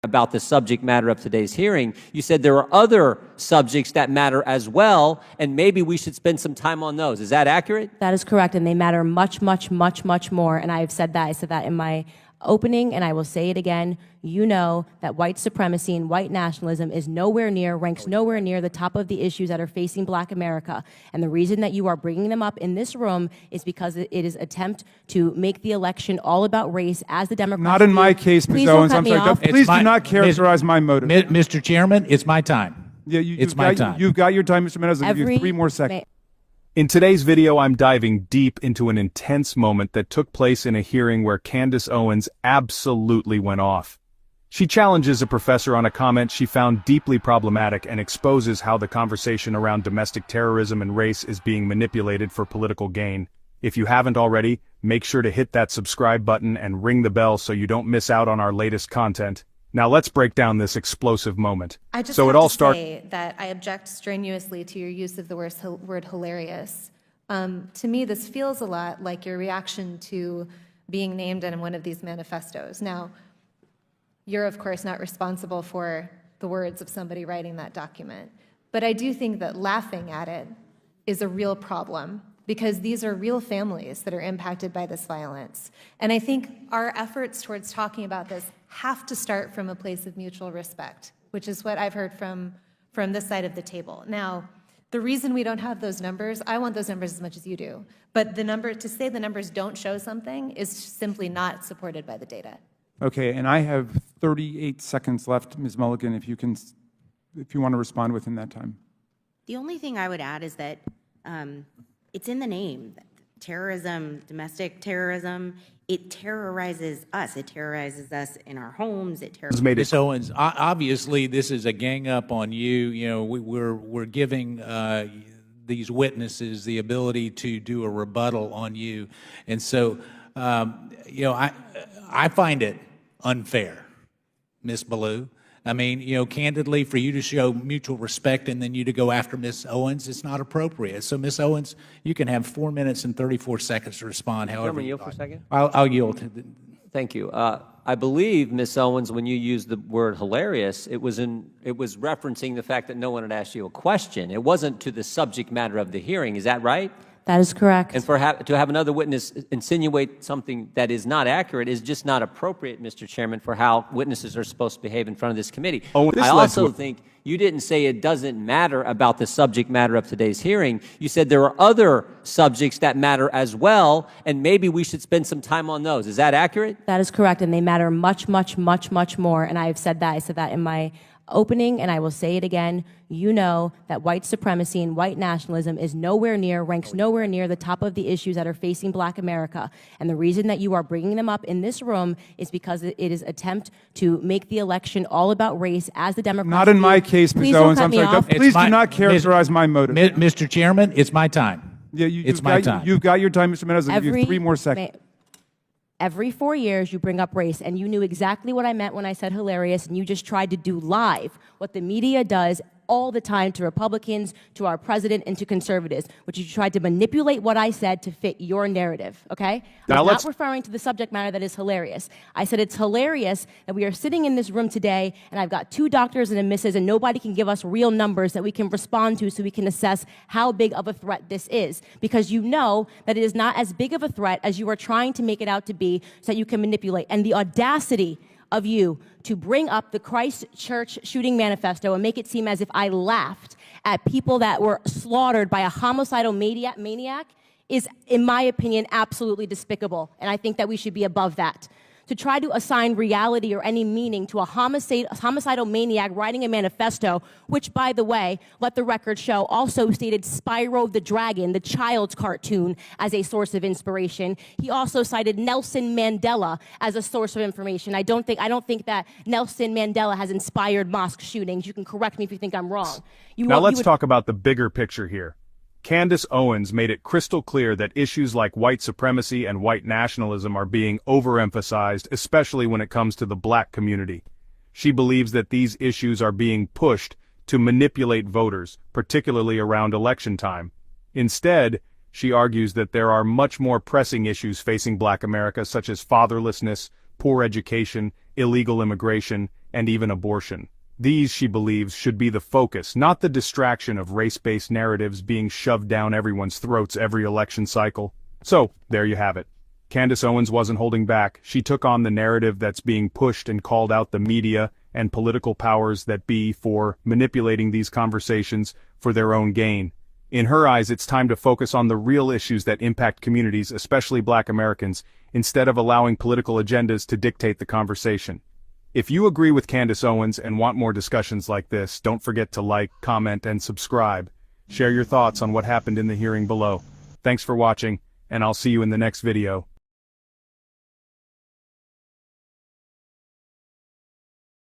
about the subject matter of today's hearing. You said there are other subjects that matter as well, and maybe we should spend some time on those. Is that accurate? That is correct, and they matter much, much, much, much more. And I've said that. I said that in my opening, and I will say it again. You know that white supremacy and white nationalism is ranks nowhere near the top of the issues that are facing Black America. And the reason that you are bringing them up in this room is because it is attempt to make the election all about race, as the Democrats Not in my case, Ms. Owens. I'm sorry. Please do not characterize my motive. Mr. Chairman, it's my time. Yeah, it's my time. You've got your time, Mr. Meadows. I'll give you 3 more seconds. In today's video, I'm diving deep into an intense moment that took place in a hearing where Candace Owens absolutely went off. She challenges a professor on a comment she found deeply problematic and exposes how the conversation around domestic terrorism and race is being manipulated for political gain. If you haven't already, make sure to hit that subscribe button and ring the bell so you don't miss out on our latest content. Now let's break down this explosive moment. I just have to say that I object strenuously to your use of the word hilarious. To me, this feels a lot like your reaction to being named in one of these manifestos. Now, you're of course not responsible for the words of somebody writing that document, but I do think that laughing at it is a real problem, because these are real families that are impacted by this violence. And I think our efforts towards talking about this have to start from a place of mutual respect, which is what I've heard from this side of the table. Now, the reason we don't have those numbers, I want those numbers as much as you do, but to say the numbers don't show something is simply not supported by the data. Okay, and I have 38 seconds left, Ms. Mulligan, if you want to respond within that time. The only thing I would add is that it's in the name. Terrorism, domestic terrorism, it terrorizes us. It terrorizes us in our homes. It terrorizes. Ms. Owens, obviously this is a gang up on you. You know, we're giving these witnesses the ability to do a rebuttal on you, and so you know, I find it unfair, Ms. Ballou. I mean, you know, candidly, for you to show mutual respect and then you to go after Ms. Owens, it's not appropriate. So, Ms. Owens, you can have 4 minutes and 34 seconds to respond. However, yield for a second. I'll yield. Thank you. I believe, Ms. Owens, when you used the word hilarious, it was referencing the fact that no one had asked you a question. It wasn't to the subject matter of the hearing. Is that right? That is correct. And to have another witness insinuate something that is not accurate is just not appropriate, Mr. Chairman, for how witnesses are supposed to behave in front of this committee. I also think you didn't say it doesn't matter about the subject matter of today's hearing. You said there are other subjects that matter as well, and maybe we should spend some time on those. Is that accurate? That is correct, and they matter much, much, much, much more. And I've said that. I said that in my opening, and I will say it again. You know that white supremacy and white nationalism ranks nowhere near the top of the issues that are facing Black America. And the reason that you are bringing them up in this room is because it is attempt to make the election all about race, as the Democrats Not in my case, Ms. Owens. I'm sorry. Please do not characterize my motive. Mr. Chairman, it's my time. Yeah, it's my time. You've got your time, Mr. Meadows. I'll give you 3 more seconds. Every 4 years, you bring up race, and you knew exactly what I meant when I said hilarious, and you just tried to do live what the media does all the time to Republicans, to our president, and to conservatives, which you tried to manipulate what I said to fit your narrative, okay? I'm not referring to the subject matter that is hilarious. I said it's hilarious that we are sitting in this room today, and I've got 2 doctors and a missus, and nobody can give us real numbers that we can respond to so we can assess how big of a threat this is, because you know that it is not as big of a threat as you are trying to make it out to be so that you can manipulate. And the audacity of you to bring up the Christchurch shooting manifesto and make it seem as if I laughed at people that were slaughtered by a homicidal maniac is, in my opinion, absolutely despicable. And I think that we should be above that. To try to assign reality or any meaning to a homicidal maniac writing a manifesto, which, by the way, let the record show, also stated Spyro the Dragon, the child's cartoon, as a source of inspiration. He also cited Nelson Mandela as a source of information. I don't think that Nelson Mandela has inspired mosque shootings. You can correct me if you think I'm wrong. Now let's talk about the bigger picture here. Candace Owens made it crystal clear that issues like white supremacy and white nationalism are being overemphasized, especially when it comes to the Black community. She believes that these issues are being pushed to manipulate voters, particularly around election time. Instead, she argues that there are much more pressing issues facing Black America, such as fatherlessness, poor education, illegal immigration, and even abortion. These, she believes, should be the focus, not the distraction of race-based narratives being shoved down everyone's throats every election cycle. So, there you have it. Candace Owens wasn't holding back. She took on the narrative that's being pushed and called out the media and political powers that be for manipulating these conversations for their own gain. In her eyes, it's time to focus on the real issues that impact communities, especially Black Americans, instead of allowing political agendas to dictate the conversation. If you agree with Candace Owens and want more discussions like this, don't forget to like, comment, and subscribe. Share your thoughts on what happened in the hearing below. Thanks for watching, and I'll see you in the next video.